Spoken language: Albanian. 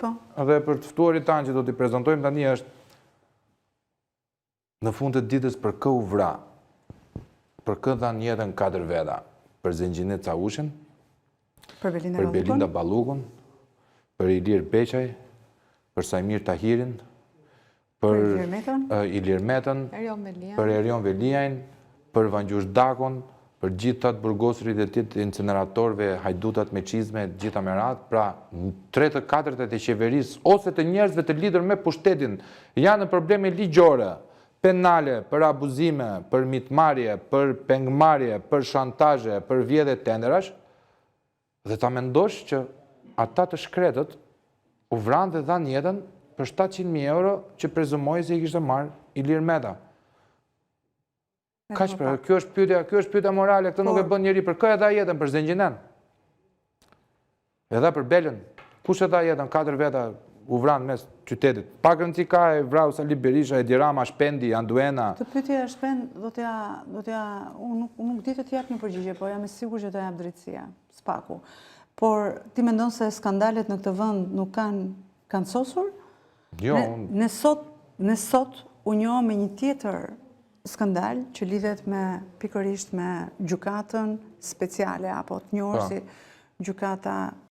Dhe për të ftuarit tanë që do t'i prezentojmë tani është në fund të ditës për kë u vra, për kë dhanë jetën 4 veta, për Zengjinet Caushin, për Belinda Ballukun, për Ilir Beqaj, për Sajmir Tahirin, për Ilir Metën, për Erion Veliajn, për Vangjush Dakon, për gjithë të burgosurit e tjetë incineratorve, hajdutat me qizme, gjitha me ratë, pra 3/4 e qeverisë, ose të njerëzve të lidhur me pushtetin, janë në probleme ligjore, penale, për abuzime, për mitmarrje, për pengmarrje, për shantazhe, për vjedhje tenderash, dhe ta mendosh që ata të shkretët u vranë dhe dhanë jetën për 700.000 euro që prezumoj se i kishte marrë Ilir Meta. Kjo është pyetja morale, këtë nuk e bën njeri, për kë e dha jetën për Zengjinen? E dha për Belën. Kush e dha jetën 4 veta u vranë mes qytetit? Pak rëndësi ka e vrau Sali Berisha, Edi Rama, Shpendi, Anduena. Të pyetja e Shpend, unë nuk di të t'jap një përgjigje, po jam e sigurt që do jap drejtësia, s'paku. Por ti mendon se skandalet në këtë vend nuk kanë sosur? Jo. Ne sot u njohëm me një tjetër skandal që lidhet pikërisht me gjykatën speciale, apo të njohur si gjykata